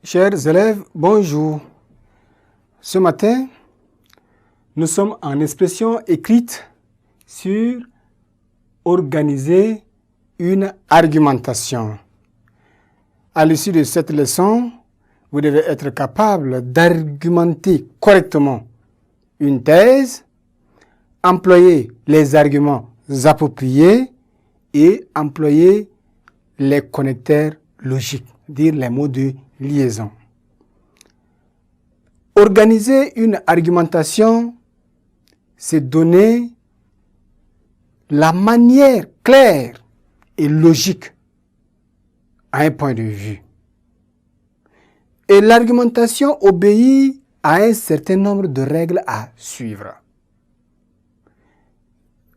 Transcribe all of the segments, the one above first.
Chers élèves, bonjour. Ce matin, nous sommes en expression écrite sur organiser une argumentation. À l'issue de cette leçon, vous devez être capable d'argumenter correctement une thèse, employer les arguments appropriés et employer les connecteurs logiques, dire les mots de liaison. Organiser une argumentation, c'est donner la manière claire et logique à un point de vue. Et l'argumentation obéit à un certain nombre de règles à suivre.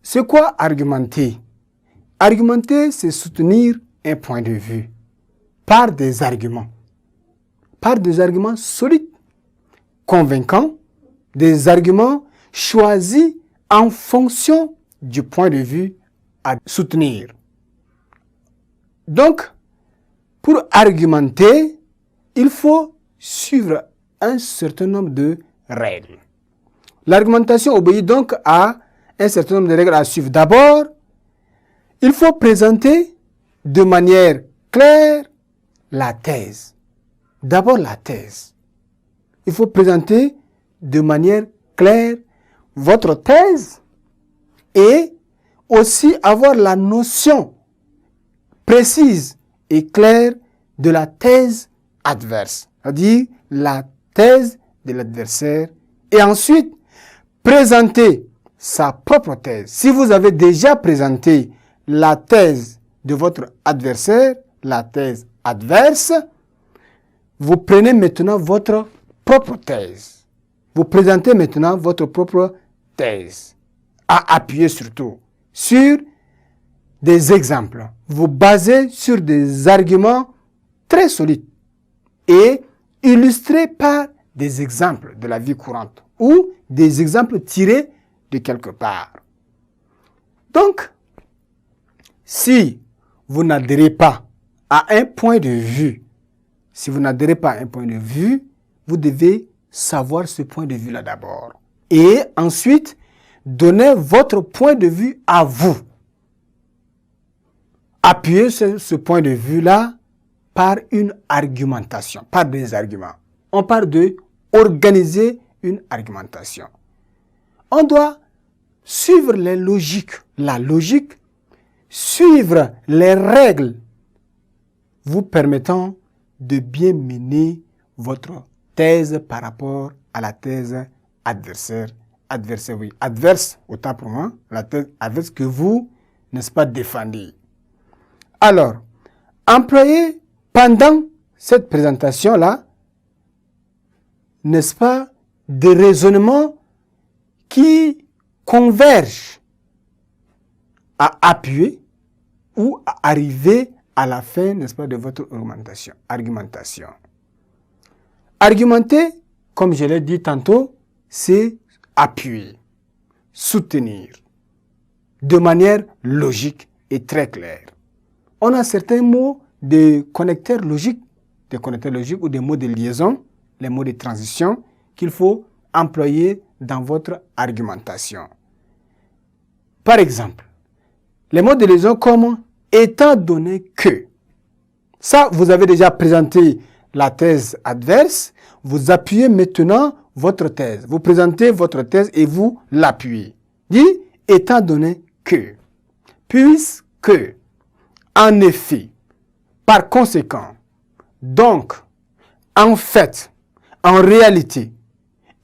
C'est quoi argumenter? Argumenter, c'est soutenir un point de vue par des arguments solides, convaincants, des arguments choisis en fonction du point de vue à soutenir. Donc, pour argumenter, il faut suivre un certain nombre de règles. L'argumentation obéit donc à un certain nombre de règles à suivre. D'abord, il faut présenter de manière claire la thèse. D'abord la thèse. Il faut présenter de manière claire votre thèse et aussi avoir la notion précise et claire de la thèse adverse, c'est-à-dire la thèse de l'adversaire, et ensuite présenter sa propre thèse. Si vous avez déjà présenté la thèse de votre adversaire, la thèse adverse, vous prenez maintenant votre propre thèse. Vous présentez maintenant votre propre thèse, à appuyer surtout sur des exemples. Vous basez sur des arguments très solides et illustrés par des exemples de la vie courante ou des exemples tirés de quelque part. Donc, si vous n'adhérez pas à un point de vue, vous devez savoir ce point de vue-là d'abord. Et ensuite, donner votre point de vue à vous. Appuyez sur ce point de vue-là par une argumentation, par des arguments. On parle de organiser une argumentation. On doit suivre les logiques. La logique, suivre les règles vous permettant de bien mener votre thèse par rapport à la thèse adversaire. Adverse, autant pour moi, la thèse adverse que vous, n'est-ce pas, défendez. Alors, employez pendant cette présentation-là, n'est-ce pas, des raisonnements qui convergent à appuyer ou à arriver à la fin, n'est-ce pas, de votre argumentation. Argumenter, comme je l'ai dit tantôt, c'est appuyer, soutenir, de manière logique et très claire. On a certains mots de connecteurs logiques ou des mots de liaison, les mots de transition, qu'il faut employer dans votre argumentation. Par exemple, les mots de liaison comme « étant donné que ». Ça, vous avez déjà présenté la thèse adverse, vous appuyez maintenant votre thèse. Vous présentez votre thèse et vous l'appuyez. Dit « étant donné que ». Puisque, en effet, par conséquent, donc, en fait, en réalité,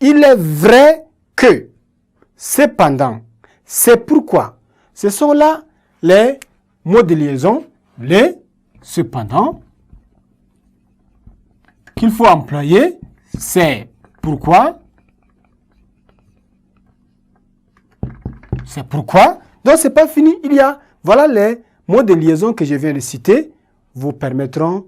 il est vrai que, cependant, c'est pourquoi, ce sont là les mots de liaison, les cependant, qu'il faut employer, c'est pourquoi, donc c'est pas fini, voilà les mots de liaison que je viens de citer, vous permettront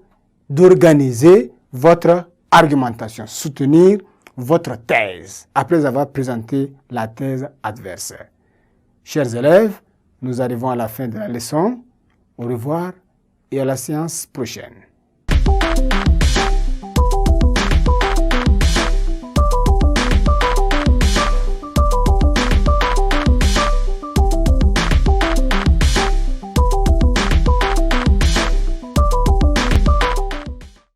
d'organiser votre argumentation, soutenir votre thèse, après avoir présenté la thèse adverse. Chers élèves, nous arrivons à la fin de la leçon. Au revoir et à la séance prochaine.